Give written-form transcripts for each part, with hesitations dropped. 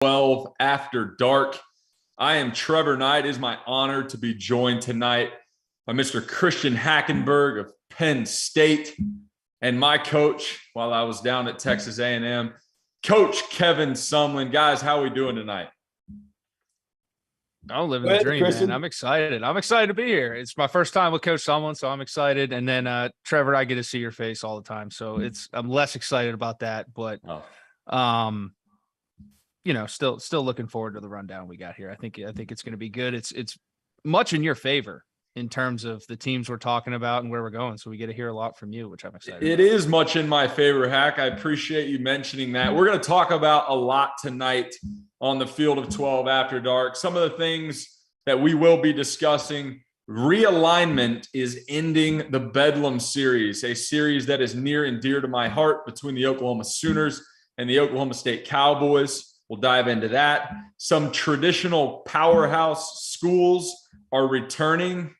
12 after dark. I am Trevor Knight. It is my honor to be joined tonight by Mr. Christian Hackenberg of Penn State and my coach while I was down at Texas A&M, Coach Kevin Sumlin. Guys, how are we doing tonight? I'm living the dream, man. I'm excited. I'm excited to be here. It's my first time with Coach Sumlin, so I'm excited. And then Trevor, I get to see your face all the time, so I'm less excited about that, but still looking forward to the rundown we got here. I think it's going to be good. It's much in your favor in terms of the teams we're talking about and where we're going. So we get to hear a lot from you, which I'm excited about. It is much in my favor, Hack. I appreciate you mentioning that. We're going to talk about a lot tonight on the Field of 12 After Dark. Some of the things that we will be discussing. Realignment is ending the Bedlam Series, a series that is near and dear to my heart between the Oklahoma Sooners and the Oklahoma State Cowboys. We'll dive into that. Some traditional powerhouse schools are returning.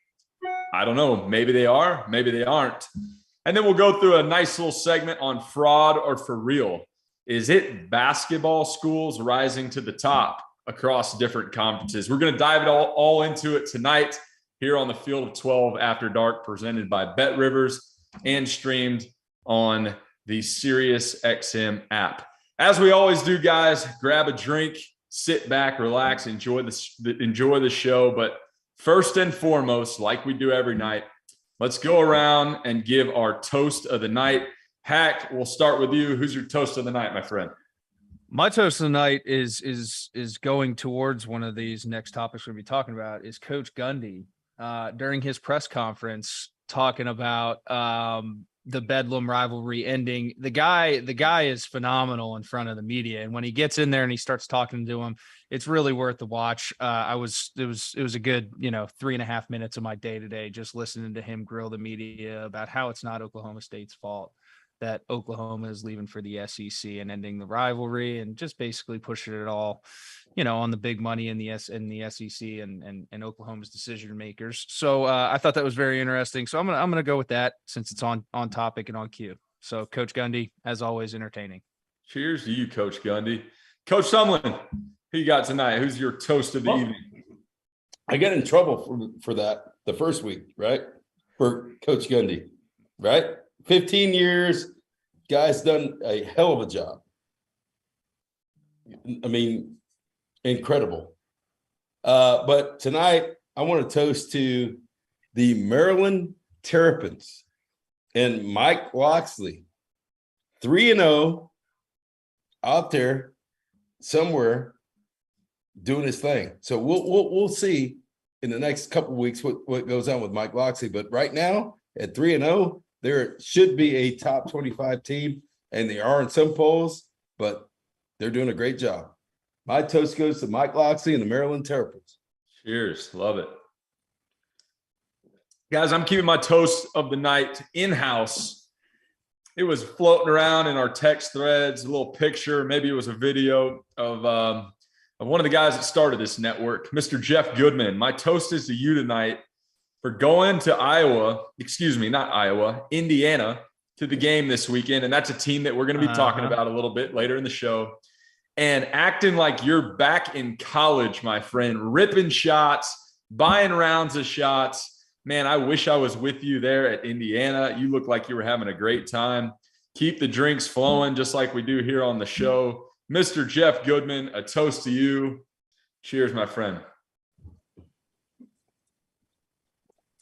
I don't know. Maybe they are. Maybe they aren't. And then we'll go through a nice little segment on fraud or for real. Is it basketball schools rising to the top across different conferences? We're going to dive it all into it tonight here on the Field of 12 After Dark, presented by BetRivers and streamed on the SiriusXM app. As we always do, guys, grab a drink, sit back, relax, enjoy the show. But first and foremost, like we do every night, let's go around and give our toast of the night. Hack, we'll start with you. Who's your toast of the night, my friend? My toast of the night is going towards one of these next topics we're going to be talking about. Is Coach Gundy during his press conference talking about the Bedlam rivalry ending. The guy is phenomenal in front of the media, and when he gets in there and he starts talking to him, it's really worth the watch. It was a good 3.5 minutes of my day today just listening to him grill the media about how it's not Oklahoma State's fault that Oklahoma is leaving for the SEC and ending the rivalry, and just basically pushing it all on the big money in the SEC and Oklahoma's decision makers. So I thought that was very interesting. So I'm gonna go with that since it's on topic and on cue. So Coach Gundy, as always, entertaining. Cheers to you, Coach Gundy. Coach Sumlin, who you got tonight? Who's your toast of the evening? I got in trouble for that the first week, right? For Coach Gundy, right? 15 years, guy's done a hell of a job. I mean, incredible. But tonight, I want to toast to the Maryland Terrapins and Mike Locksley, 3-0 out there somewhere doing his thing. So we'll see in the next couple of weeks what goes on with Mike Locksley. But right now, at 3-0, there should be a top 25 team, and they are in some polls, but they're doing a great job. My toast goes to Mike Locksley and the Maryland Terrapins. Cheers. Love it. Guys, I'm keeping my toast of the night in-house. It was floating around in our text threads, a little picture. Maybe it was a video of one of the guys that started this network, Mr. Jeff Goodman. My toast is to you tonight for going to Indiana to the game this weekend. And that's a team that we're going to be talking about a little bit later in the show. And acting like you're back in college, my friend, ripping shots, buying rounds of shots. Man, I wish I was with you there at Indiana. You look like you were having a great time. Keep the drinks flowing just like we do here on the show. Mr. Jeff Goodman, a toast to you. Cheers, my friend.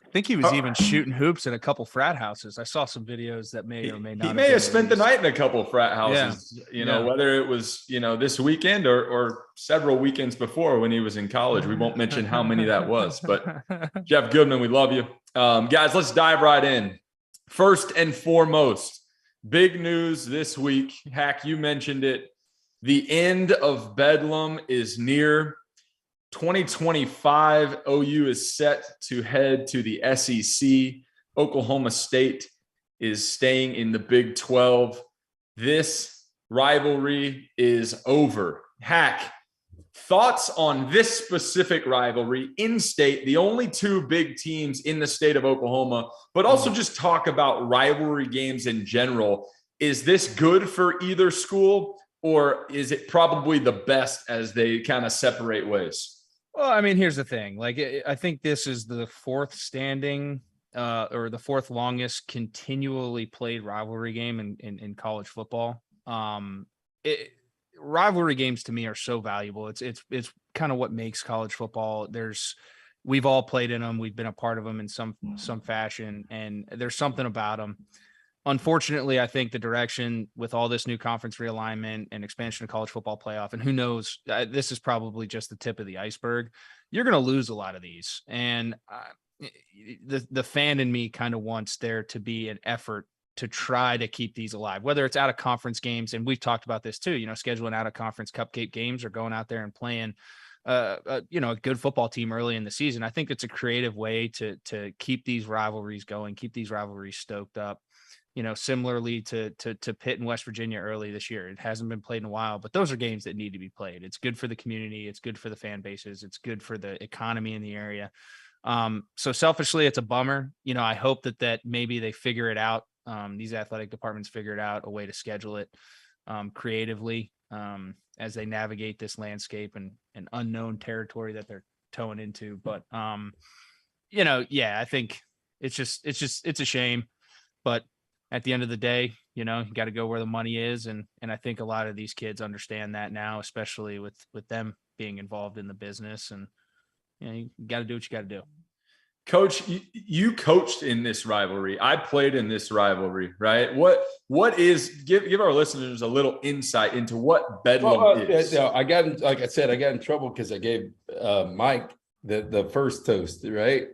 I think he was even shooting hoops in a couple frat houses. I saw some videos that may or may not. He may have spent the night in a couple of frat houses, whether it was, this weekend or several weekends before when he was in college. We won't mention how many that was, but Jeff Goodman, we love you. Guys, let's dive right in. First and foremost, big news this week. Hack, you mentioned it. The end of Bedlam is near. 2025, OU is set to head to the SEC. Oklahoma State is staying in the Big 12. This rivalry is over. Hack, thoughts on this specific rivalry in state, the only two big teams in the state of Oklahoma, but also just talk about rivalry games in general. Is this good for either school, or is it probably the best as they kind of separate ways? Well, I mean, here's the thing. Like, I think this is the fourth standing or the fourth longest continually played rivalry game in college football. Rivalry games to me are so valuable. It's kind of what makes college football. We've all played in them. We've been a part of them in some fashion, and there's something about them. Unfortunately, I think the direction with all this new conference realignment and expansion of college football playoff, and who knows, this is probably just the tip of the iceberg. You're going to lose a lot of these. And the fan in me kind of wants there to be an effort to try to keep these alive, whether it's out of conference games. And we've talked about this too, scheduling out of conference cupcake games or going out there and playing a good football team early in the season. I think it's a creative way to keep these rivalries going, keep these rivalries stoked up. Similarly to Pitt and West Virginia early this year. It hasn't been played in a while, but those are games that need to be played. It's good for the community. It's good for the fan bases. It's good for the economy in the area. So selfishly, it's a bummer. I hope that maybe they figure it out. These athletic departments figured out a way to schedule it creatively as they navigate this landscape and an unknown territory that they're towing into. But, I think it's a shame, but at the end of the day, you got to go where the money is. And I think a lot of these kids understand that now, especially with them being involved in the business. And, you got to do what you got to do. Coach, you coached in this rivalry. I played in this rivalry, right? What is, give our listeners a little insight into what Bedlam is. I got in trouble because I gave Mike the first toast, right?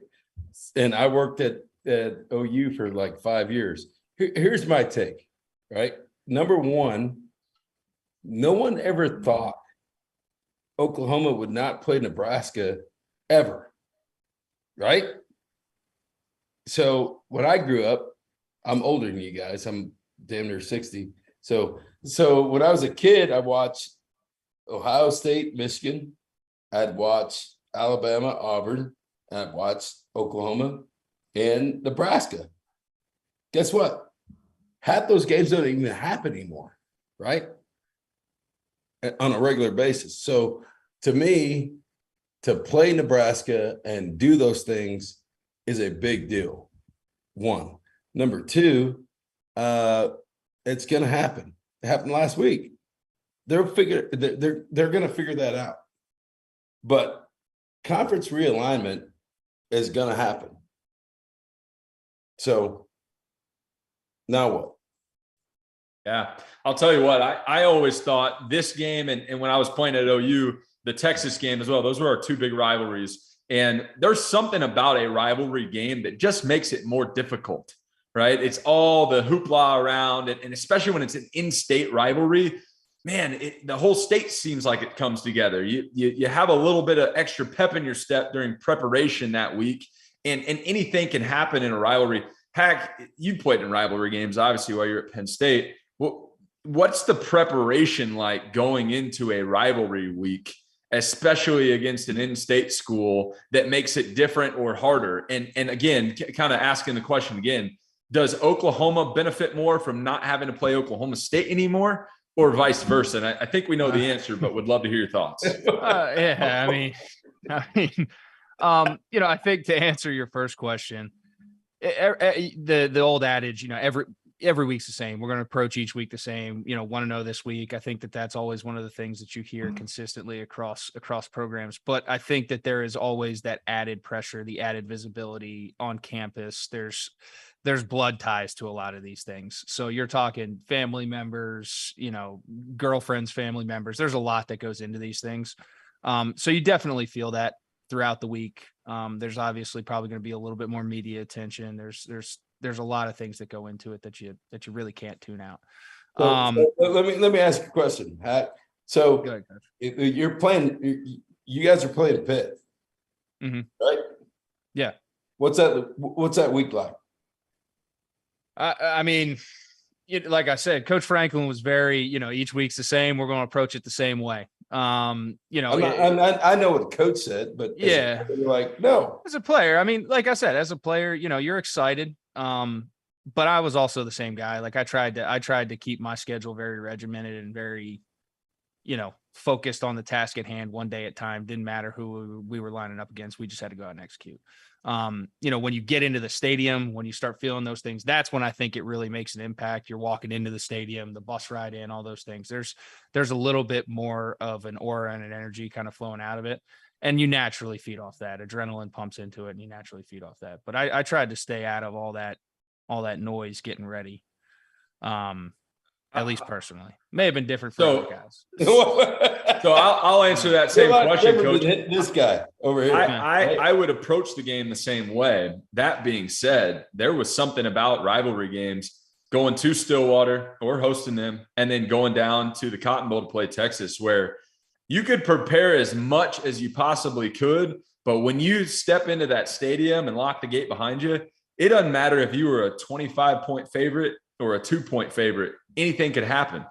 And I worked at OU for like 5 years. Here's my take, right? Number one, no one ever thought Oklahoma would not play Nebraska ever, right? So when I grew up, I'm older than you guys. I'm damn near 60. So when I was a kid, I watched Ohio State, Michigan. I'd watch Alabama, Auburn. I'd watch Oklahoma and Nebraska. Guess what? Half those games don't even happen anymore, right? On a regular basis. So to me, to play Nebraska and do those things is a big deal. One. Number two, it's going to happen. It happened last week. They're going to figure that out. But conference realignment is going to happen. So now what? Yeah, I'll tell you what, I always thought this game and when I was playing at OU, the Texas game as well, those were our two big rivalries. And there's something about a rivalry game that just makes it more difficult, right? It's all the hoopla around it. And especially when it's an in-state rivalry, man, the whole state seems like it comes together. You have a little bit of extra pep in your step during preparation that week. And anything can happen in a rivalry. Hack, you played in rivalry games, obviously, while you're at Penn State. What's the preparation like going into a rivalry week, especially against an in-state school that makes it different or harder? And again, kind of asking the question again, does Oklahoma benefit more from not having to play Oklahoma State anymore or vice versa? And I think we know the answer, but would love to hear your thoughts. I think to answer your first question, the old adage, every week's the same. We're going to approach each week the same, want to know this week. I think that's always one of the things that you hear consistently across programs. But I think that there is always that added pressure, the added visibility on campus. There's blood ties to a lot of these things. So you're talking family members, girlfriends, family members. There's a lot that goes into these things. So you definitely feel that throughout the week. There's obviously probably going to be a little bit more media attention. There's a lot of things that go into it that you really can't tune out. So let me ask you a question, Pat. So go ahead, Coach. You're playing. You guys are playing Pitt, right? Yeah. What's that week like? I mean, like I said, Coach Franklin was very, each week's the same. We're going to approach it the same way. I know what the coach said, but yeah, no. As a player, I mean, like I said, as a player, you're excited. But I was also the same guy. Like I tried to keep my schedule very regimented and very, focused on the task at hand one day at a time. Didn't matter who we were lining up against. We just had to go out and execute. When you get into the stadium, when you start feeling those things, that's when I think it really makes an impact. You're walking into the stadium, the bus ride in, all those things. There's a little bit more of an aura and an energy kind of flowing out of it. And you naturally feed off that. Adrenaline pumps into it and you naturally feed off that. But I tried to stay out of all that noise getting ready. At least personally. May have been different for other guys. So I'll answer that same question, Coach. This guy over here. I would approach the game the same way. That being said, there was something about rivalry games going to Stillwater or hosting them and then going down to the Cotton Bowl to play Texas, where you could prepare as much as you possibly could. But when you step into that stadium and lock the gate behind you, it doesn't matter if you were a 25-point favorite or a 2-point favorite. Anything could happen.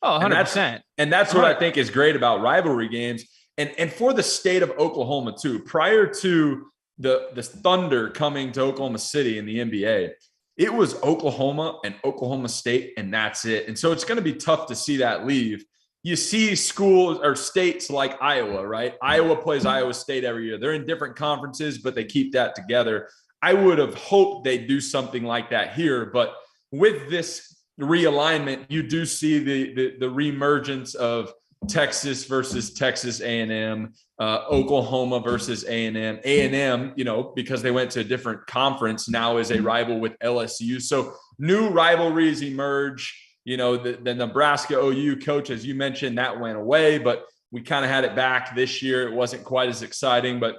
Oh, 100%. And that's what I think is great about rivalry games. And for the state of Oklahoma, too, prior to the Thunder coming to Oklahoma City in the NBA, it was Oklahoma and Oklahoma State, and that's it. And so it's going to be tough to see that leave. You see schools or states like Iowa, right? Iowa plays Iowa State every year. They're in different conferences, but they keep that together. I would have hoped they'd do something like that here, but with this realignment, you do see the reemergence of Texas versus Texas A&M, Oklahoma versus A&M. A&M, because they went to a different conference, now is a rival with LSU. So new rivalries emerge. The Nebraska OU coach, as you mentioned, that went away, but we kind of had it back this year. It wasn't quite as exciting, but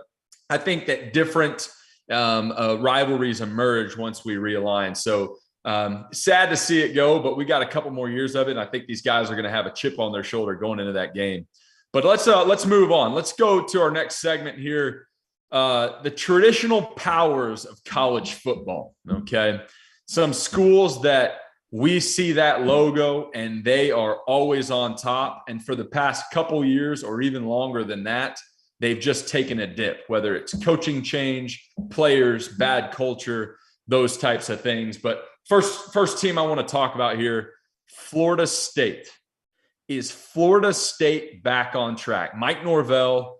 I think that different rivalries emerge once we realign. So sad to see it go, but we got a couple more years of it. And I think these guys are going to have a chip on their shoulder going into that game. But let's move on. Let's go to our next segment here. The traditional powers of college football. Okay. Some schools that we see that logo and they are always on top. And for the past couple years or even longer than that, they've just taken a dip, whether it's coaching change, players, bad culture, those types of things. But first team I want to talk about here, Florida State. Is Florida State back on track? Mike Norvell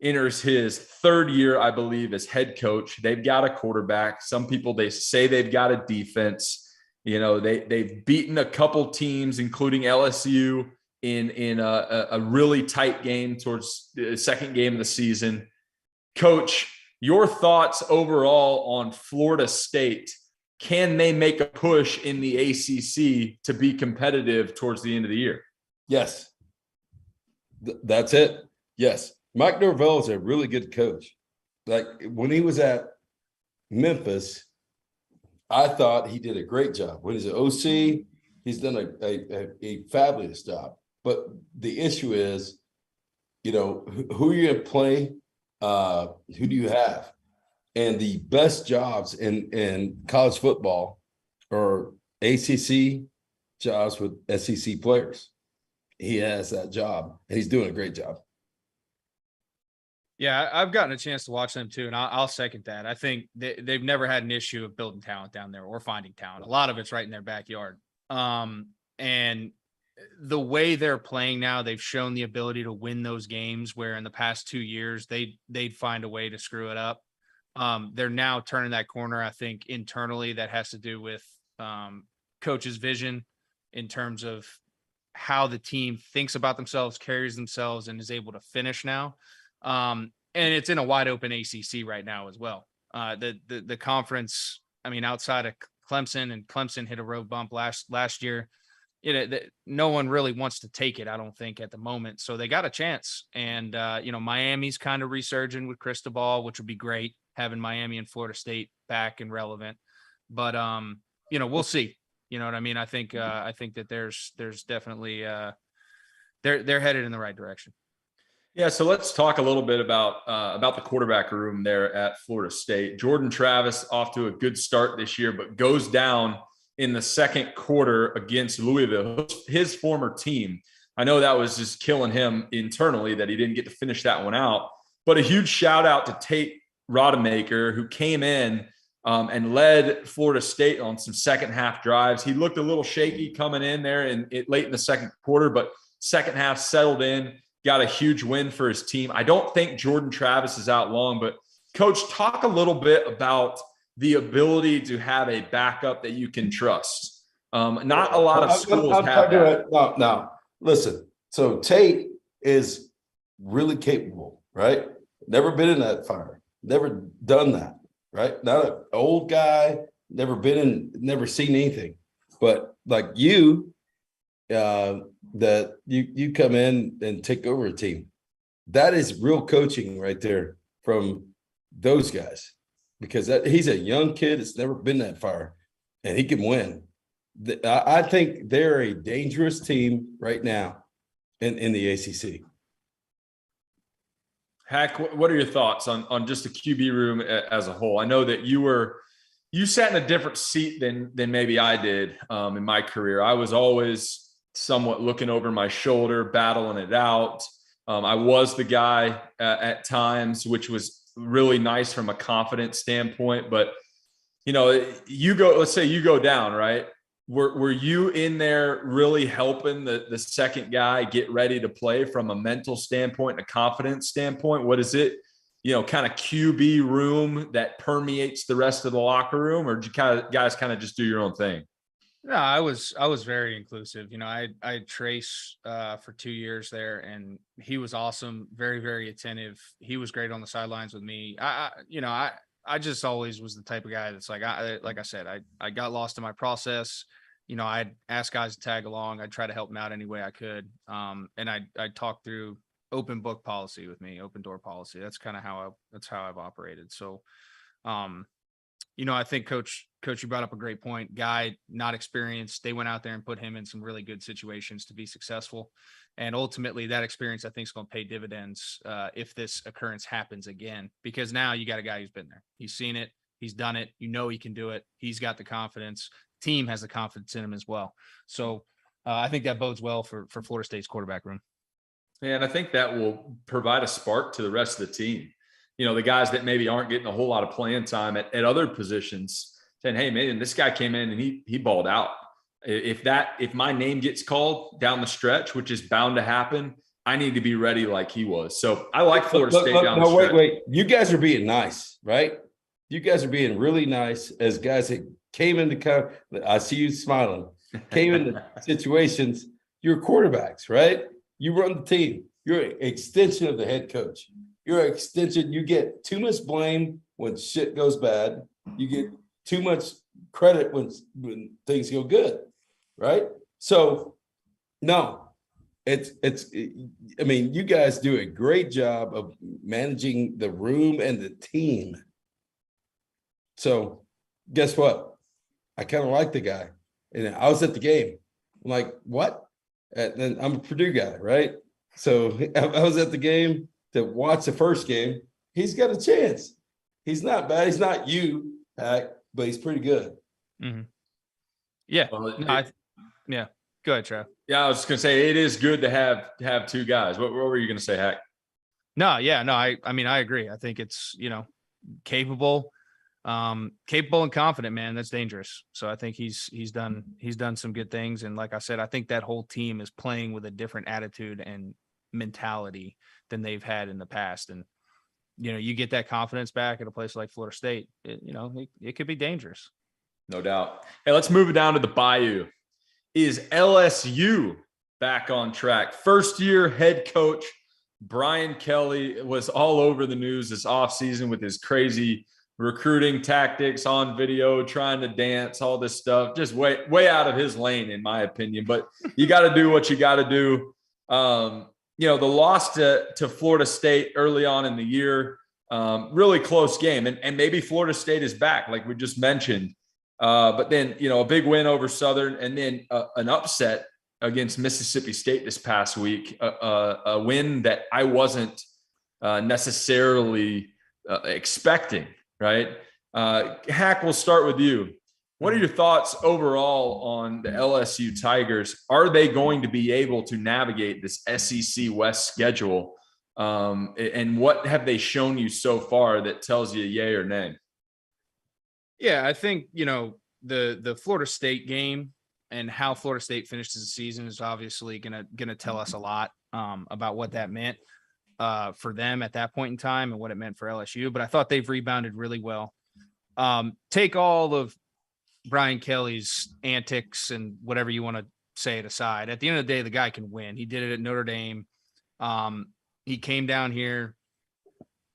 enters his third year, I believe, as head coach. They've got a quarterback. Some people, they say they've got a defense. They've beaten a couple teams, including LSU, in a really tight game towards the second game of the season. Coach, your thoughts overall on Florida State? Can they make a push in the ACC to be competitive towards the end of the year? Yes. That's it. Yes. Mike Norvell is a really good coach. Like when he was at Memphis, I thought he did a great job. When he's an OC, he's done a fabulous job. But the issue is, who are you going to play? Who do you have? And the best jobs in college football are ACC jobs with SEC players. He has that job, and he's doing a great job. Yeah, I've gotten a chance to watch them too, and I'll second that. I think they've never had an issue of building talent down there or finding talent. A lot of it's right in their backyard. And the way they're playing now, they've shown the ability to win those games where in the past 2 years they'd find a way to screw it up. They're now turning that corner. I think internally that has to do with coach's vision in terms of how the team thinks about themselves, carries themselves, and is able to finish now. And it's in a wide open ACC right now as well. The conference, outside of Clemson, and Clemson hit a road bump last year. No one really wants to take it, I don't think, at the moment. So they got a chance. And, Miami's kind of resurging with Cristobal, which would be great, having Miami and Florida State back and relevant. But, we'll see. You know what I mean? I think that there's definitely they're headed in the right direction. Yeah, so let's talk a little bit about the quarterback room there at Florida State. Jordan Travis off to a good start this year, but goes down in the second quarter against Louisville, his former team. I know that was just killing him internally that he didn't get to finish that one out. But a huge shout out to Tate Rodemaker, who came in and led Florida State on some second half drives. He looked a little shaky coming in there late in the second quarter, but second half settled in, got a huge win for his team. I don't think Jordan Travis is out long, but Coach, talk a little bit about the ability to have a backup that you can trust. Not a lot of schools have that. No, listen. So Tate is really capable, right? Never been in that fire, never done that, right? Not an old guy, never seen anything. But like you, that you come in and take over a team. That is real coaching right there from those guys, because he's a young kid that's never been that far, and he can win. I think they're a dangerous team right now in the ACC. Hack, what are your thoughts on just the QB room as a whole? I know that you sat in a different seat than maybe I did in my career. I was always somewhat looking over my shoulder, battling it out. I was the guy at times, which was really nice from a confidence standpoint. But, let's say you go down, right? Were you in there really helping the second guy get ready to play from a mental standpoint, a confidence standpoint? What is it, kind of QB room that permeates the rest of the locker room, or did you guys kind of just do your own thing? No, I was very inclusive. I had Trace for 2 years there, and he was awesome, very, very attentive. He was great on the sidelines with me. I just always was the type of guy that's like I said, I got lost in my process. I'd ask guys to tag along. I'd try to help them out any way I could. And I'd talk through open book policy with me, open door policy. That's kind of how I've operated. So, I think coach, you brought up a great point. Guy, not experienced. They went out there and put him in some really good situations to be successful. And ultimately that experience, I think, is going to pay dividends if this occurrence happens again, because now you got a guy who's been there. He's seen it. He's done it. He can do it. He's got the confidence. Team has the confidence in him as well. So I think that bodes well for Florida State's quarterback room. And I think that will provide a spark to the rest of the team. The guys that maybe aren't getting a whole lot of playing time at other positions, saying, hey, man, this guy came in and he balled out. If my name gets called down the stretch, which is bound to happen, I need to be ready like he was. So I like Florida State down the stretch. Wait. You guys are being nice, right? You guys are being really nice as guys that came into I see you smiling. Came into situations. You're quarterbacks, right? You run the team. You're an extension of the head coach. You're an extension. You get too much blame when shit goes bad. You get too much credit when things go good, right? So, no, you guys do a great job of managing the room and the team. So, guess what? I kind of like the guy. And I was at the game. I'm like, what? And then I'm a Purdue guy, right? So I was at the game to watch the first game. He's got a chance. He's not bad. He's not you, Hack, but he's pretty good. Mm-hmm. Yeah. Yeah. Go ahead, Trev. Yeah, I was just gonna say it is good to have two guys. What were you gonna say, Hack? No, yeah, no. I agree. I think it's capable and confident, man. That's dangerous. So I think he's done some good things. And like I said, I think that whole team is playing with a different attitude and mentality than they've had in the past. And, you get that confidence back at a place like Florida State, it could be dangerous. No doubt. Hey, let's move it down to the Bayou. Is LSU back on track? First year head coach Brian Kelly was all over the news this offseason with his crazy recruiting tactics on video, trying to dance, all this stuff, just way out of his lane, in my opinion. But you got to do what you got to do. The loss to Florida State early on in the year, really close game. And maybe Florida State is back, like we just mentioned. But then, a big win over Southern, and then an upset against Mississippi State this past week, a win that I wasn't necessarily expecting, right? Hack, we'll start with you. What are your thoughts overall on the LSU Tigers? Are they going to be able to navigate this SEC West schedule? And what have they shown you so far that tells you yay or nay? Yeah, I think, the Florida State game And how Florida State finished the season is obviously gonna tell us a lot about what that meant for them at that point in time and what it meant for LSU. But I thought they've rebounded really well. Take all of Brian Kelly's antics and whatever you want to say it aside. At the end of the day, the guy can win. He did it at Notre Dame. He came down here.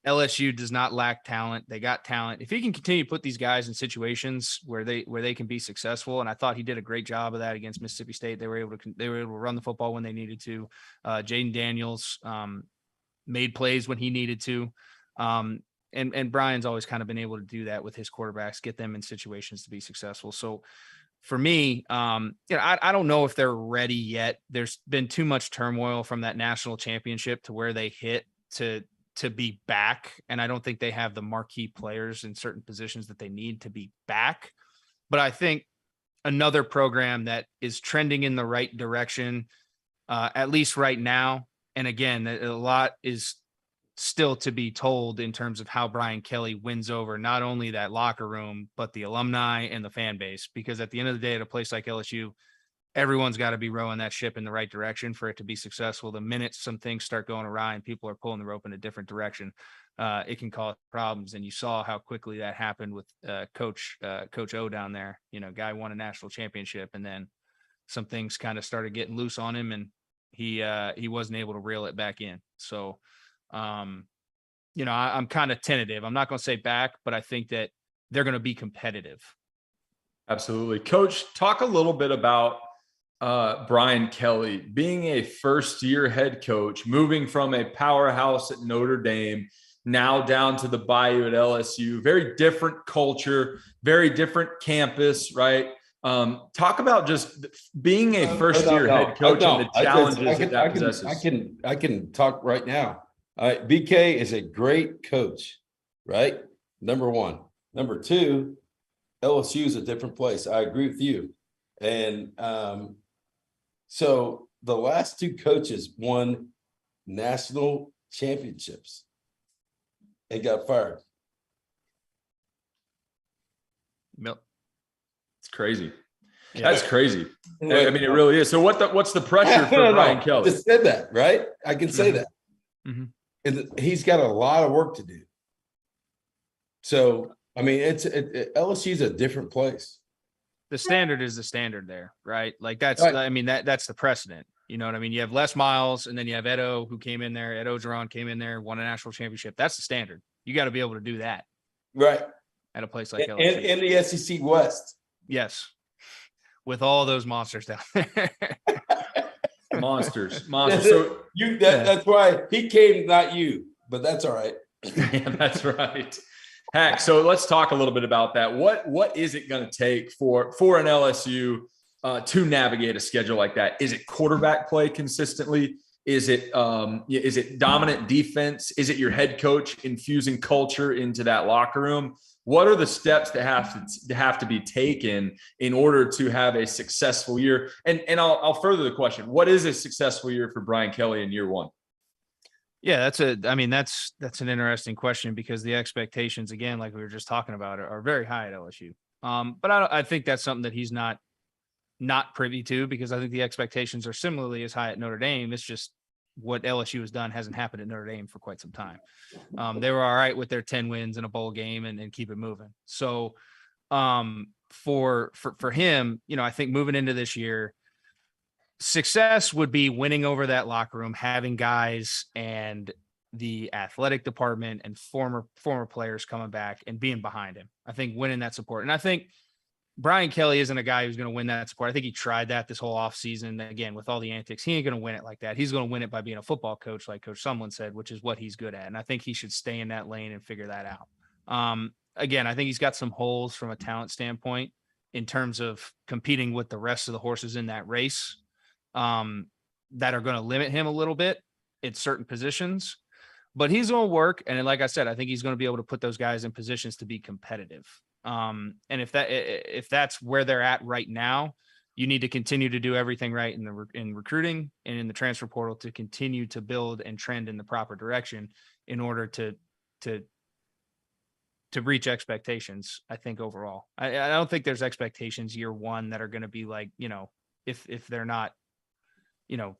LSU does not lack talent. They got talent. If he can continue to put these guys in situations where they can be successful, and I thought he did a great job of that against Mississippi State. They were able to run the football when they needed to. Jaden Daniels made plays when he needed to. And Brian's always kind of been able to do that with his quarterbacks, get them in situations to be successful. So for me, I don't know if they're ready yet. There's been too much turmoil from that national championship to where they hit to be back. And I don't think they have the marquee players in certain positions that they need to be back. But I think another program that is trending in the right direction, at least right now. And again, a lot is still to be told in terms of how Brian Kelly wins over not only that locker room, but the alumni and the fan base. Because at the end of the day, at a place like LSU, everyone's got to be rowing that ship in the right direction for it to be successful. The minute some things start going awry and people are pulling the rope in a different direction, it can cause problems. And you saw how quickly that happened with Coach O down there. Guy won a national championship, and then some things kind of started getting loose on him, and he wasn't able to reel it back in. So, I'm kind of tentative. I'm not going to say back, but I think that they're going to be competitive. Absolutely. Coach, talk a little bit about Brian Kelly being a first-year head coach, moving from a powerhouse at Notre Dame, now down to the Bayou at LSU. Very different culture, very different campus, right? Talk about just being a first-year head coach and the challenges that possesses. I can talk right now. BK is a great coach, right? Number one. Number two, LSU is a different place. I agree with you. And so the last two coaches won national championships and got fired. It's crazy. Yeah. That's crazy. I mean, it really is. So what's the pressure for Brian Kelly? I just said that, right? I can say that. Mm-hmm. And he's got a lot of work to do. So, I mean, LSU is a different place. The standard is the standard there, right? Like that's the precedent. You know what I mean? You have Les Miles, and then you have Edo, who came in there. Ed Ogeron came in there, won a national championship. That's the standard. You got to be able to do that, right? At a place like LSU. And the SEC West. Yes, with all those monsters down there. Monsters. So that's why he came, not you. But that's all right. Yeah, that's right. Hack. So let's talk a little bit about that. What is it going to take for an LSU to navigate a schedule like that? Is it quarterback play consistently? Is it dominant defense? Is it your head coach infusing culture into that locker room? What are the steps that have to be taken in order to have a successful year? And I'll further the question. What is a successful year for Brian Kelly in year one? Yeah, that's an interesting question, because the expectations, again, like we were just talking about, are very high at LSU. But I think that's something that he's not privy to, because I think the expectations are similarly as high at Notre Dame. It's just what LSU has done hasn't happened at Notre Dame for quite some time. They were all right with their 10 wins in a bowl game and keep it moving. So for him, I think moving into this year, success would be winning over that locker room, having guys and the athletic department and former players coming back and being behind him. I think winning that support. And I think Brian Kelly isn't a guy who's going to win that support. I think he tried that this whole offseason. Again, with all the antics, he ain't going to win it like that. He's going to win it by being a football coach, like Coach Sumlin said, which is what he's good at. And I think he should stay in that lane and figure that out. Again, I think he's got some holes from a talent standpoint in terms of competing with the rest of the horses in that race that are going to limit him a little bit in certain positions. But he's going to work. And like I said, I think he's going to be able to put those guys in positions to be competitive. And if that's where they're at right now, you need to continue to do everything right in recruiting and in the transfer portal to continue to build and trend in the proper direction in order to to reach expectations. I think overall, I don't think there's expectations year one that are going to be like, if they're not,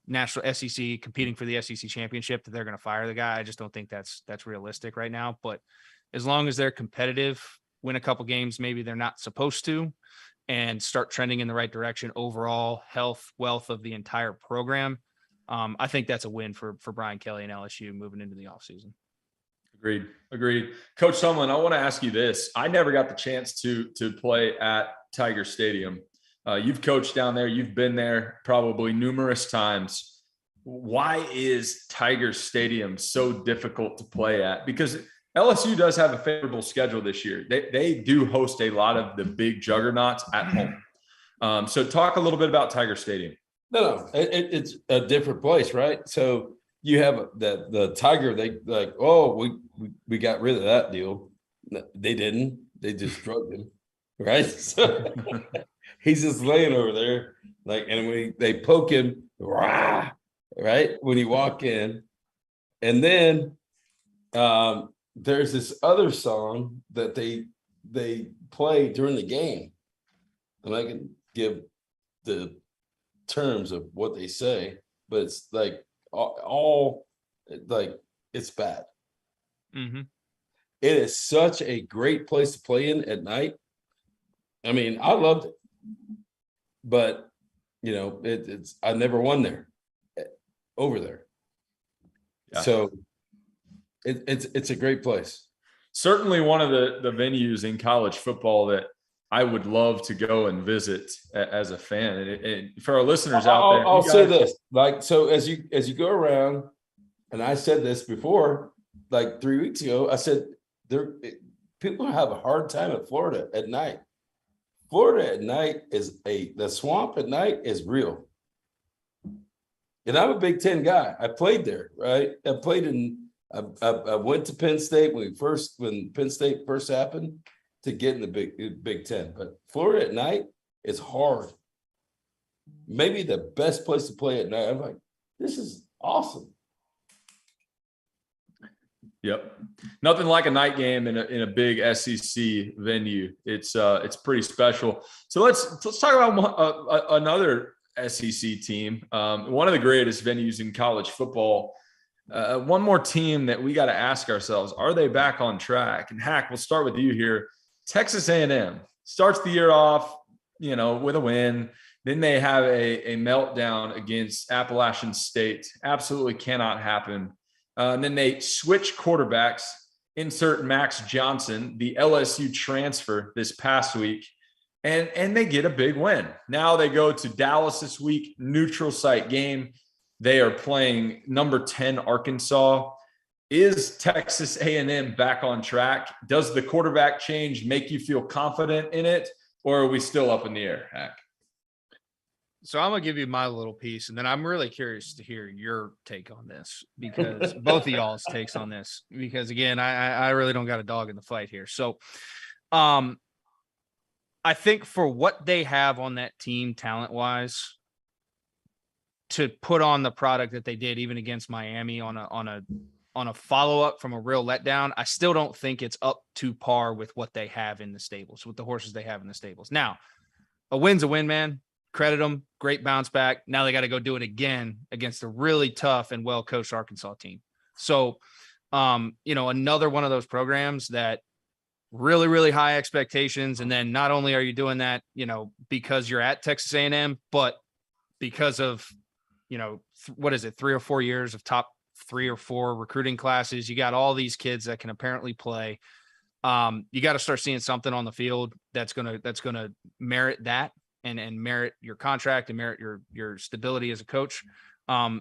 national SEC competing for the SEC championship, that they're going to fire the guy. I just don't think that's realistic right now. But as long as they're competitive, win a couple games, maybe they're not supposed to, and start trending in the right direction, overall health, wealth of the entire program, I think that's a win for Brian Kelly and LSU moving into the offseason. Agreed. Coach Sumlin, I want to ask you this. I never got the chance to play at Tiger Stadium. You've coached down there. You've been there probably numerous times. Why is Tiger Stadium so difficult to play at? Because LSU does have a favorable schedule this year. They do host a lot of the big juggernauts at home. So talk a little bit about Tiger Stadium. No, it's a different place, right? So you have the Tiger. They like, we got rid of that deal. They didn't. They just drugged him, right? So he's just laying over there, and when they poke him, rah, right when you walk in, and then there's this other song that they play during the game, and I can give the terms of what they say, but it's like all it's bad. Mm-hmm. It is such a great place to play in at night. I mean, I loved it, but it's I never won there over there. Yeah. So it's a great place. Certainly one of the venues in college football that I would love to go and visit as a fan. And for our listeners out there, I'll say this: so as you go around, and I said this before, 3 weeks ago, I said people have a hard time at Florida at night. Florida at night the swamp at night is real. And I'm a Big Ten guy. I played there, right? I went to Penn State when Penn State first happened to get in the Big Ten. But Florida at night is hard. Maybe the best place to play at night. I'm like, this is awesome. Yep. Nothing like a night game in a big SEC venue. It's pretty special. So let's talk about another SEC team. One of the greatest venues in college football. One more team that we got to ask ourselves, are they back on track? And Hack, we'll start with you here. Texas A&M starts the year off, with a win. Then they have a meltdown against Appalachian State. Absolutely cannot happen. And then they switch quarterbacks, insert Max Johnson, the LSU transfer this past week, and they get a big win. Now they go to Dallas this week, neutral site game. They are playing number 10 Arkansas. Is Texas A&M back on track? Does the quarterback change make you feel confident in it, or are we still up in the air, Hack? So I'm going to give you my little piece, and then I'm really curious to hear your take on this, because both of y'all's takes on this, because again, I really don't got a dog in the fight here. So I think for what they have on that team talent-wise, to put on the product that they did even against Miami on a follow-up from a real letdown, I still don't think it's up to par with what they have in the stables, with the horses they have in the stables. Now, a win's a win, man. Credit them. Great bounce back. Now they got to go do it again against a really tough and well-coached Arkansas team. So, another one of those programs that really, really high expectations. And then not only are you doing that, because you're at Texas A&M, but because of, 3 or 4 years of top 3 or 4 recruiting classes, you got all these kids that can apparently play. You got to start seeing something on the field that's going to merit that. And merit your contract and merit your stability as a coach.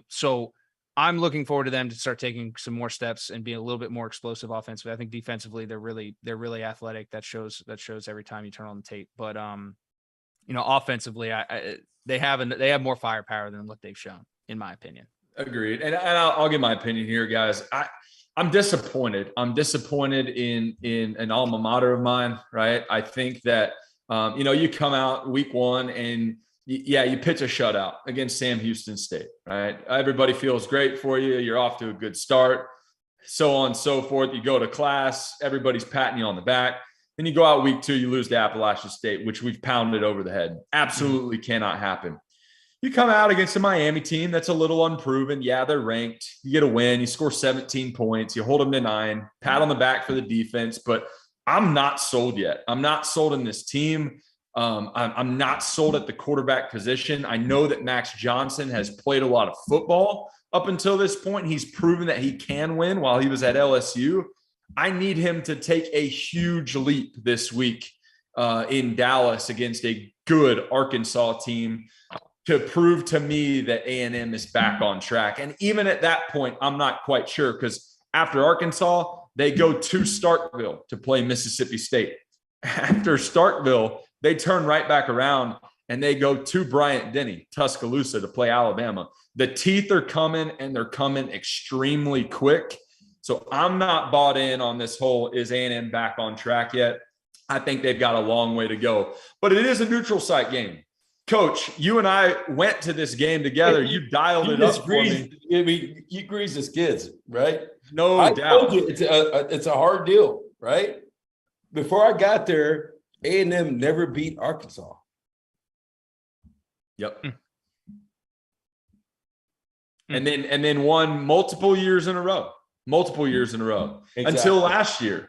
So I'm looking forward to them to start taking some more steps and being a little bit more explosive offensively. I think defensively they're really athletic. That shows every time you turn on the tape. But offensively, they have more firepower than what they've shown, in my opinion. Agreed. And I'll give my opinion here, guys. I'm disappointed. I'm disappointed in an alma mater of mine, right? I think that you come out week one and you pitch a shutout against Sam Houston State, right? Everybody feels great for you. You're off to a good start. so on and so forth. You go to class, everybody's patting you on the back. Then you go out week 2, you lose to Appalachian State, which we've pounded over the head. Absolutely cannot happen. You come out against a Miami team that's a little unproven. Yeah, they're ranked. You get a win. You score 17 points. You hold them to 9. Pat on the back for the defense. But I'm not sold yet. I'm not sold in this team. I'm not sold at the quarterback position. I know that Max Johnson has played a lot of football up until this point. He's proven that he can win while he was at LSU. I need him to take a huge leap this week in Dallas against a good Arkansas team to prove to me that A&M is back on track. And even at that point, I'm not quite sure, because after Arkansas, they go to Starkville to play Mississippi State. After Starkville, they turn right back around and they go to Bryant-Denny, Tuscaloosa, to play Alabama. The teeth are coming, and they're coming extremely quick. So I'm not bought in on this whole is A&M back on track yet. I think they've got a long way to go. But it is a neutral site game. Coach, you and I went to this game together. You dialed it up for me. I mean, you grease as kids, right? No I doubt. told you it's a hard deal, right? Before I got there, A&M never beat Arkansas. Yep. And then won multiple years in a row. Exactly. Until last year.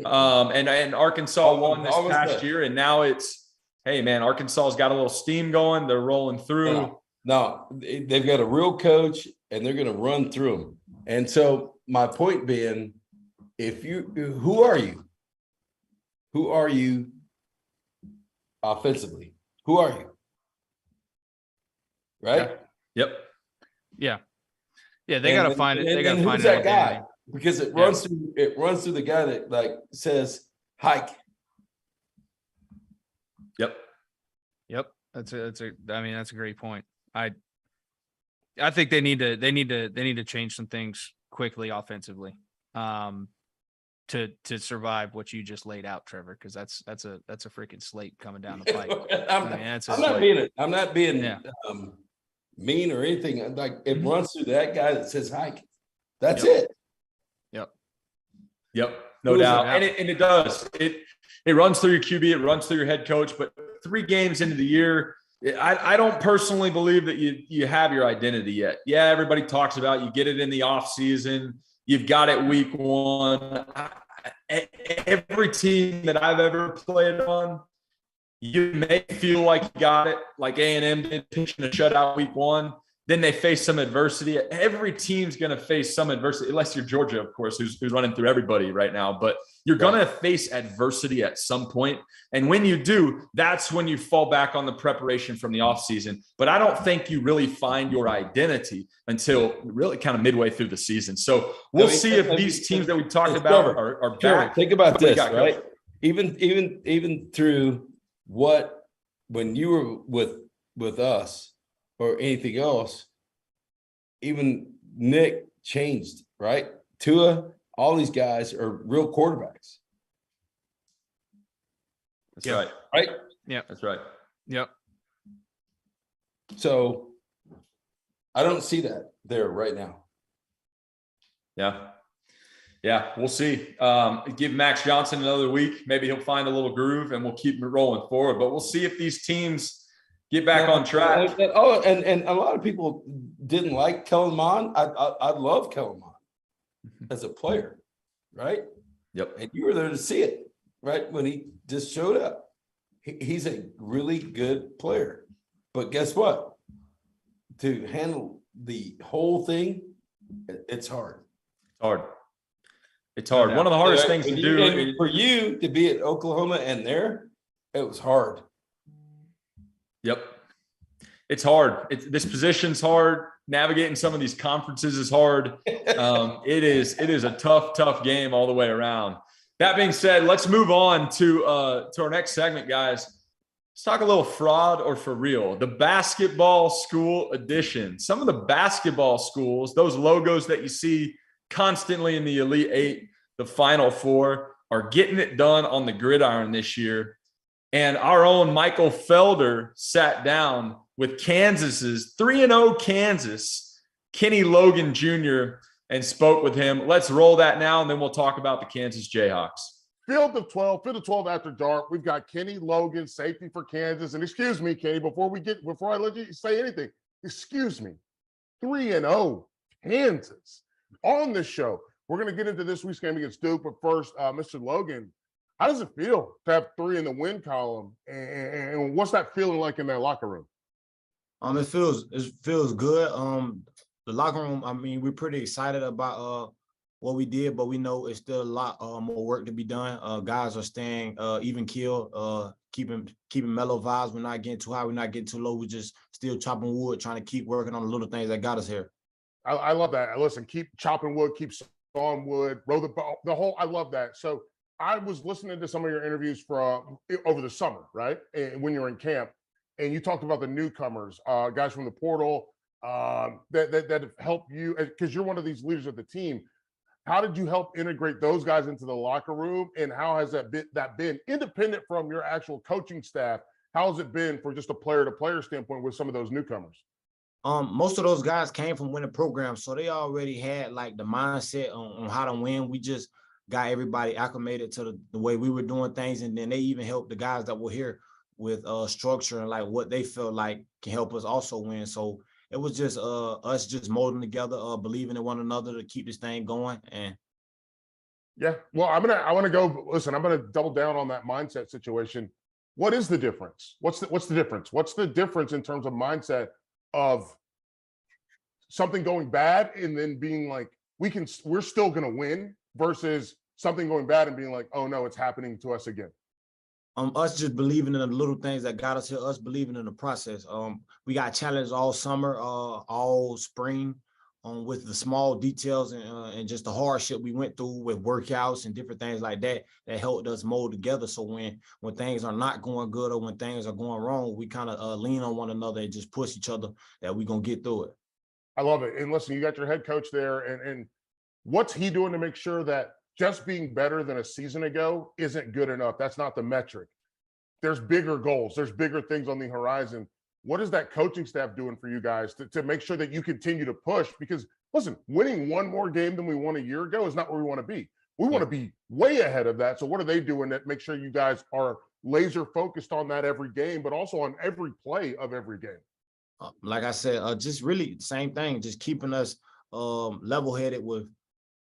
And Arkansas won this past year, and now it's, hey, man, Arkansas's got a little steam going. They're rolling through. No, they've got a real coach, and they're going to run through them. And so my point being, who are you? Who are you offensively? Who are you? Right? Yep. Yeah. Yeah, they got to find it. They got to find who's that guy, because it runs through the guy that like says hike. Yep. That's a great point. I think they need to change some things quickly offensively to survive what you just laid out, Trevor, because that's a freaking slate coming down the pipe. I'm not being mean or anything. Like, it runs through that guy that says hike. That's it. Yep. No doubt. And it does. It runs through your QB, it runs through your head coach, but 3 games into the year, I don't personally believe that you have your identity yet. Yeah, everybody talks about you get it in the off season. You've got it week 1. Every team that I've ever played on, you may feel like you got it, like A&M did, pitching a shutout week 1. Then they face some adversity. Every team's going to face some adversity, unless you're Georgia, of course, who's running through everybody right now. But you're going to face adversity at some point. And when you do, that's when you fall back on the preparation from the offseason. But I don't think you really find your identity until really kind of midway through the season. So we'll see if these teams that we talked about are back. Think about this, right? Even through when you were with us, or anything else, even Nick changed, right? Tua, all these guys are real quarterbacks. That's right. Right? Yeah. That's right. Yep. So I don't see that there right now. Yeah, we'll see. Give Max Johnson another week. Maybe he'll find a little groove, and we'll keep rolling forward. But we'll see if these teams get back on track. And a lot of people didn't like Kellen Mond. I love Kellen Mond as a player, right? Yep. And you were there to see it, right? When he just showed up. He's a really good player. But guess what? To handle the whole thing, it's hard. It's hard. One of the hardest things to do. For you to be at Oklahoma and there, it was hard. Yep. It's hard. This position's hard. Navigating some of these conferences is hard. It is a tough game all the way around. That being said, let's move on to our next segment, guys. Let's talk a little fraud or for real. The basketball school edition. Some of the basketball schools, those logos that you see constantly in the Elite Eight, the Final Four, are getting it done on the gridiron this year. And our own Michael Felder sat down with Kansas's 3-0 Kansas, Kenny Logan Jr., and spoke with him. Let's roll that now, and then we'll talk about the Kansas Jayhawks. Field of 12 after dark. We've got Kenny Logan, safety for Kansas. And excuse me, Kenny, before I let you say anything, excuse me, 3-0 Kansas on the show. We're going to get into this week's game against Duke, but first, Mr. Logan, how does it feel to have 3 in the win column? And what's that feeling like in that locker room? It feels good. The locker room, I mean, we're pretty excited about what we did, but we know it's still a lot more work to be done. Guys are staying even keel, keeping mellow vibes. We're not getting too high, we're not getting too low. We're just still chopping wood, trying to keep working on the little things that got us here. I love that. Listen, keep chopping wood, keep sawing wood, row the whole. I love that. So I was listening to some of your interviews from over the summer, right? And when you were in camp, and you talked about the newcomers, guys from the portal that have helped you, because you're one of these leaders of the team. How did you help integrate those guys into the locker room, and how has that been independent from your actual coaching staff? How has it been for just a player-to-player standpoint with some of those newcomers? Most of those guys came from winning programs, so they already had like the mindset on how to win. We just got everybody acclimated to the way we were doing things, and then they even helped the guys that were here with structure and like what they felt like can help us also win. So it was just us just molding together, believing in one another to keep this thing going. And yeah, well, I want to go. Listen, I'm going to double down on that mindset situation. What is the difference? What's the difference? What's the difference in terms of mindset of something going bad and then being like, we're still going to win, versus something going bad and being like, oh no, it's happening to us again? Us just believing in the little things that got us here, us believing in the process. We got challenged all summer, all spring, with the small details and just the hardship we went through with workouts and different things like that helped us mold together. So when things are not going good or when things are going wrong, we kind of lean on one another and just push each other that we're going to get through it. I love it. And listen, you got your head coach there, and what's he doing to make sure that just being better than a season ago isn't good enough? That's not the metric. There's bigger goals. There's bigger things on the horizon. What is that coaching staff doing for you guys to make sure that you continue to push? Because listen, winning one more game than we won a year ago is not where we want to be. We want to be way ahead of that. So what are they doing that make sure you guys are laser focused on that every game, but also on every play of every game? Like I said, just really the same thing, just keeping us level-headed with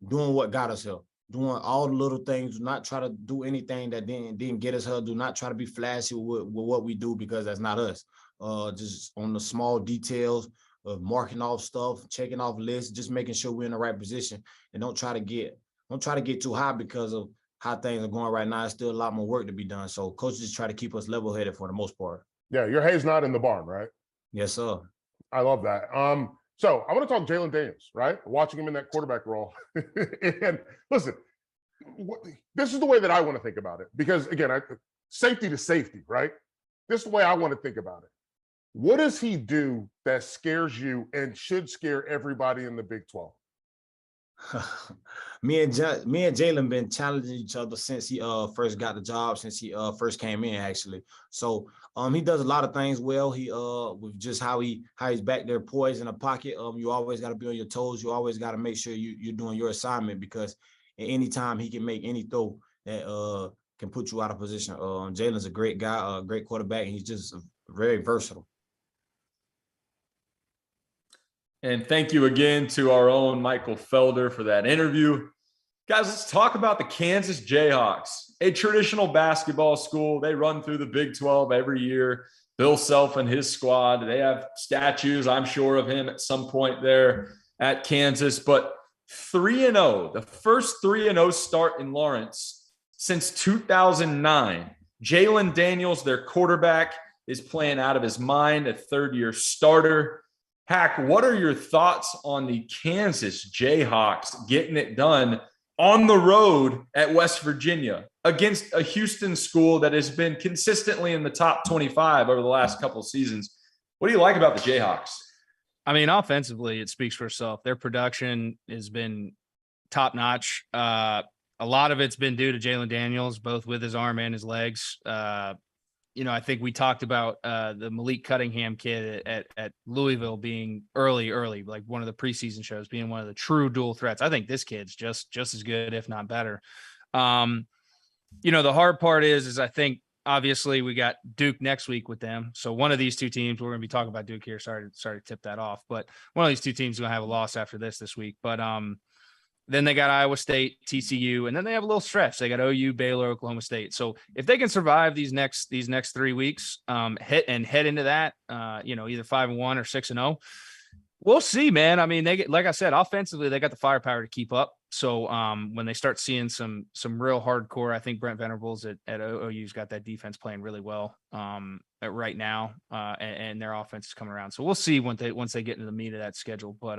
doing what got us here. Doing all the little things, do not try to do anything that didn't get us here. Do not try to be flashy with what we do, because that's not us. Just on the small details of marking off stuff, checking off lists, just making sure we're in the right position, and don't try to get too high because of how things are going right now. There's still a lot more work to be done. So coaches try to keep us level-headed for the most part. Yeah, your hay's not in the barn, right? Yes, sir. I love that. So I want to talk Jalen Daniels, right? Watching him in that quarterback role. And listen, this is the way that I want to think about it. Because again, safety to safety, right? This is the way I want to think about it. What does he do that scares you and should scare everybody in the Big 12? Me and Jalen been challenging each other since he first got the job, since he first came in, actually. So he does a lot of things well. He with just how he's back there poised in a pocket. You always got to be on your toes. You always got to make sure you're doing your assignment, because at any time he can make any throw that can put you out of position. Jalen's a great guy, a great quarterback, and he's just very versatile. And thank you again to our own Michael Felder for that interview. Guys, let's talk about the Kansas Jayhawks, a traditional basketball school. They run through the Big 12 every year. Bill Self and his squad, they have statues, I'm sure, of him at some point there at Kansas. But 3-0, the first 3-0 start in Lawrence since 2009. Jalen Daniels, their quarterback, is playing out of his mind, a third-year starter. Hack, what are your thoughts on the Kansas Jayhawks getting it done on the road at West Virginia against a Houston school that has been consistently in the top 25 over the last couple of seasons? What do you like about the Jayhawks? I mean, offensively, it speaks for itself. Their production has been top-notch. A lot of it's been due to Jalen Daniels, both with his arm and his legs. I think we talked about the Malik Cunningham kid at Louisville being early, like one of the preseason shows, being one of the true dual threats. I think this kid's just as good, if not better. The hard part is I think obviously we got Duke next week with them. So one of these two teams, we're going to be talking about Duke here. Sorry to tip that off, but one of these two teams is going to have a loss after this week. But then they got Iowa State, TCU, and then they have a little stretch. They got OU, Baylor, Oklahoma State. So if they can survive these next 3 weeks, head into that, either 5-1 or 6-0, we'll see, man. I mean, like I said, offensively, they got the firepower to keep up. So when they start seeing some real hardcore, I think Brent Venables at OU's got that defense playing really well right now, and their offense is coming around. So we'll see once they get into the meat of that schedule. But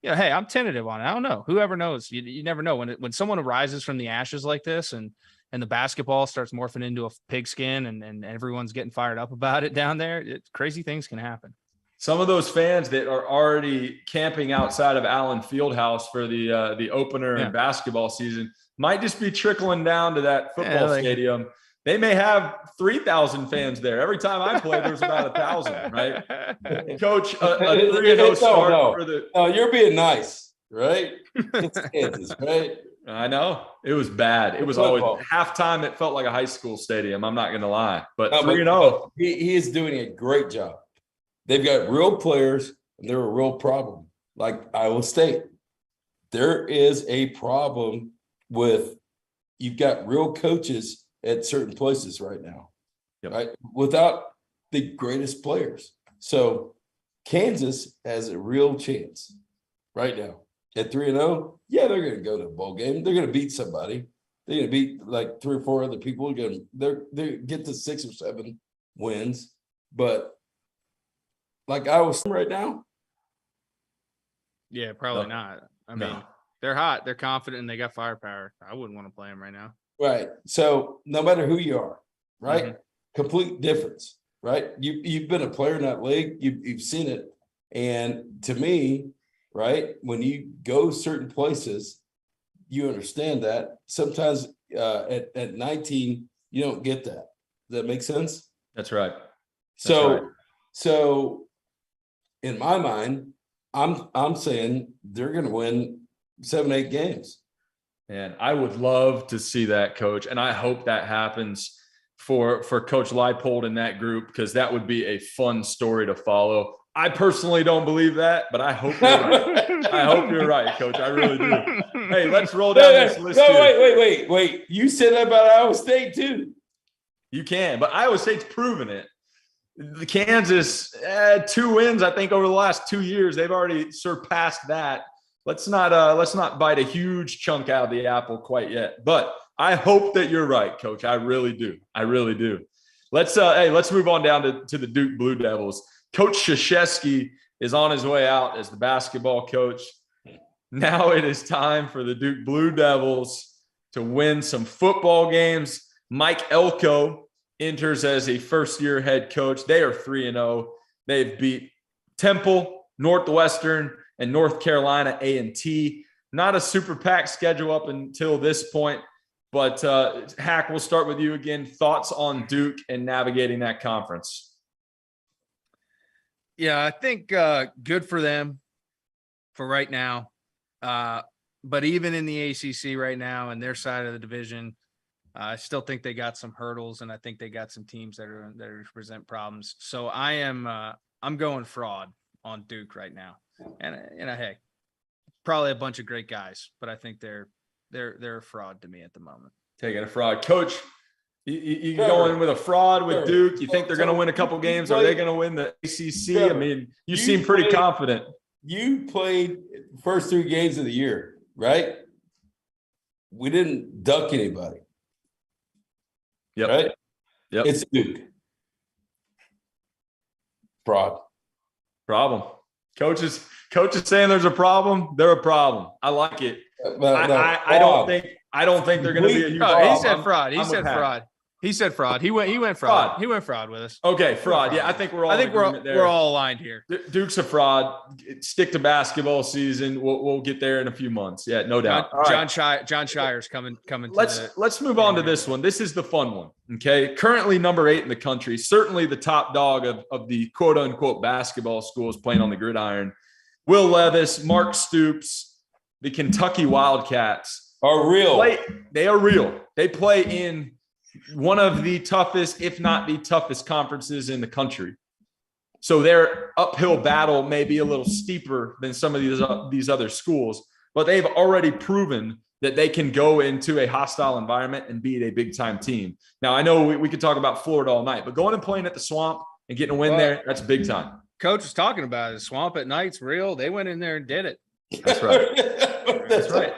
hey, I'm tentative on it. I don't know. Whoever knows, you never know when someone arises from the ashes like this, and the basketball starts morphing into a pigskin, and everyone's getting fired up about it down there. Crazy things can happen. Some of those fans that are already camping outside of Allen Fieldhouse for the opener in basketball season might just be trickling down to that football stadium. They may have 3,000 fans there. Every time I play, there's about 1,000, right? Coach, a 3-0 start for the. No, you're being nice, right? It's Kansas, right? I know. It was bad. It was always halftime. It felt like a high school stadium. I'm not going to lie. But 3-0. He is doing a great job. They've got real players, and they're a real problem, like Iowa State. There is a problem with you've got real coaches at certain places right now, right? Without the greatest players. So Kansas has a real chance right now at 3-0. Yeah, they're going to go to a bowl game. They're going to beat somebody. They're going to beat like 3 or 4 other people. They get to 6 or 7 wins, but like I was right now. Yeah, probably not. I mean, they're hot. They're confident, and they got firepower. I wouldn't want to play them right now. Right. So no matter who you are, right? Complete difference, right? You've been a player in that league. You've seen it. And to me, right, when you go certain places, you understand that. Sometimes at 19, you don't get that. Does that make sense? That's right. So in my mind, I'm saying they're going to win 7-8 games. And I would love to see that, Coach. And I hope that happens for Coach Leipold and that group, because that would be a fun story to follow. I personally don't believe that, but I hope you're right. I hope you're right, Coach. I really do. Hey, let's roll down this list. Wait. You said that about Iowa State too. You can, but Iowa State's proven it. The Kansas, 2 wins, I think, over the last 2 years. They've already surpassed that. Let's not bite a huge chunk out of the apple quite yet. But I hope that you're right, Coach. I really do. Let's move on down to the Duke Blue Devils. Coach Krzyzewski is on his way out as the basketball coach. Now it is time for the Duke Blue Devils to win some football games. Mike Elko enters as a first-year head coach. They are 3-0. They've beat Temple, Northwestern, and North Carolina A&T. Not a super packed schedule up until this point, but Hack, we'll start with you again. Thoughts on Duke and navigating that conference? Yeah, I think good for them for right now. But even in the ACC right now and their side of the division, I still think they got some hurdles, and I think they got some teams that present problems. So I'm going fraud on Duke right now. And hey, probably a bunch of great guys, but I think they're a fraud to me at the moment. Taking a fraud, Coach. You going with a fraud with Duke? You think they're going to win a couple games? Are they going to win the ACC? I mean, you seem pretty confident. You played first 3 games of the year, right? We didn't duck anybody. Yep. Right? Yep. It's Duke. Fraud. Problem. Coach is saying there's a problem. They're a problem. I like it. I don't think they're going to be a huge problem. He said fraud. He said fraud. He said fraud. He went fraud. He went fraud with us. Okay, fraud. Yeah, I think we're all. We're all aligned here. Duke's a fraud. Stick to basketball season. We'll get there in a few months. Yeah, no doubt. John Shire's coming. Let's move on to this one. This is the fun one. Okay, currently number 8 in the country. Certainly the top dog of the quote unquote basketball schools playing on the gridiron. Will Levis, Mark Stoops, the Kentucky Wildcats are real. They are real. They play in one of the toughest, if not the toughest, conferences in the country. So their uphill battle may be a little steeper than some of these other schools, but they've already proven that they can go into a hostile environment and beat a big-time team. Now, I know we could talk about Florida all night, but going and playing at the Swamp and getting a win there, that's big time. Coach was talking about it. Swamp at night's real. They went in there and did it. That's right. That's right.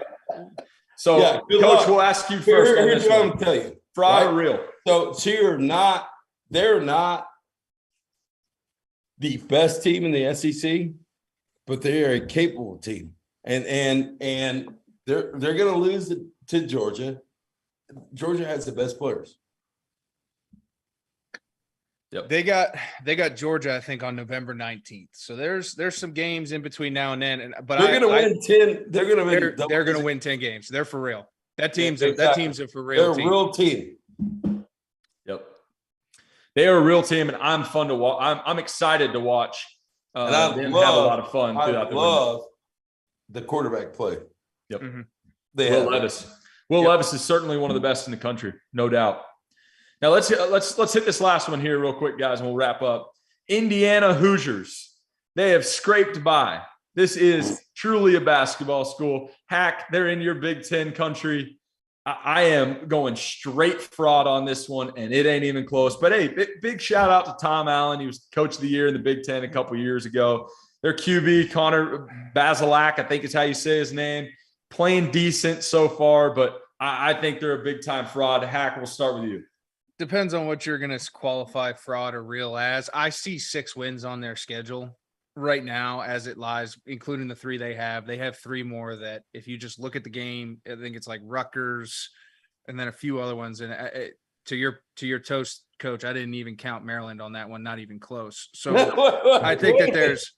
So, yeah, Coach, we'll ask you first. Here's what I'm going to tell you. Fraud or real? So they're not the best team in the SEC, but they are a capable team. And they're going to lose to Georgia. Georgia has the best players. Yep. They got Georgia, I think, on November 19th. So there's some games in between now and then. But they're going to win 10. They're going to win 10 games. They're for real. That team's a for real. They're a real team. Yep. They are a real team, and I'm fun to watch. I'm excited to watch them have a lot of fun. I love the quarterback play. Yep. Mm-hmm. Will Levis. Levis is certainly one of the best in the country, no doubt. Now let's hit this last one here real quick, guys, and we'll wrap up. Indiana Hoosiers. They have scraped by. This is truly a basketball school. Hack, they're in your Big Ten country. I am going straight fraud on this one, and it ain't even close. But, hey, big shout out to Tom Allen. He was Coach of the Year in the Big Ten a couple years ago. Their QB, Connor Bazelak, I think is how you say his name, playing decent so far, but I think they're a big-time fraud. Hack, we'll start with you. Depends on what you're going to qualify fraud or real as. I see 6 wins on their schedule right now as it lies, including the 3 they have. They have 3 more that if you just look at the game, I think it's like Rutgers and then a few other ones. And to your toast, Coach, I didn't even count Maryland on that one, not even close. So I think that there's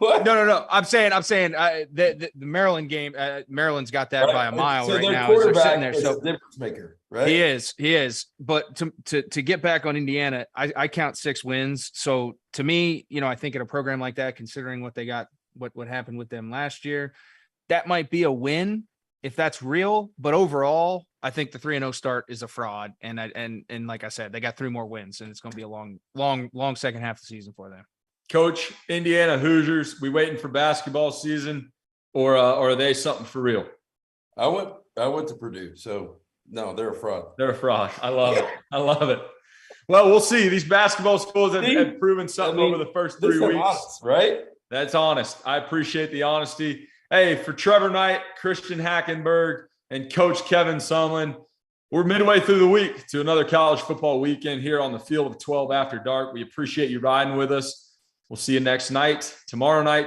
no. I'm saying the Maryland game, Maryland's got that by a mile right now. As they're sitting there, so difference maker, right? He is. But to get back on Indiana, I count 6 wins. So to me, I think in a program like that, considering what they got, what happened with them last year, that might be a win if that's real. But overall, I think the 3-0 start is a fraud. And like I said, they got 3 more wins, and it's going to be a long second half of the season for them. Coach, Indiana Hoosiers, we waiting for basketball season, or are they something for real? I went to Purdue, so no, they're a fraud. They're a fraud. I love it. I love it. Well, we'll see. These basketball schools have proven something over the first 3 weeks. Honest, right? That's honest. I appreciate the honesty. Hey, for Trevor Knight, Christian Hackenberg, and Coach Kevin Sumlin, we're midway through the week to another college football weekend here on the Field of 12 After Dark. We appreciate you riding with us. We'll see you next night, tomorrow night,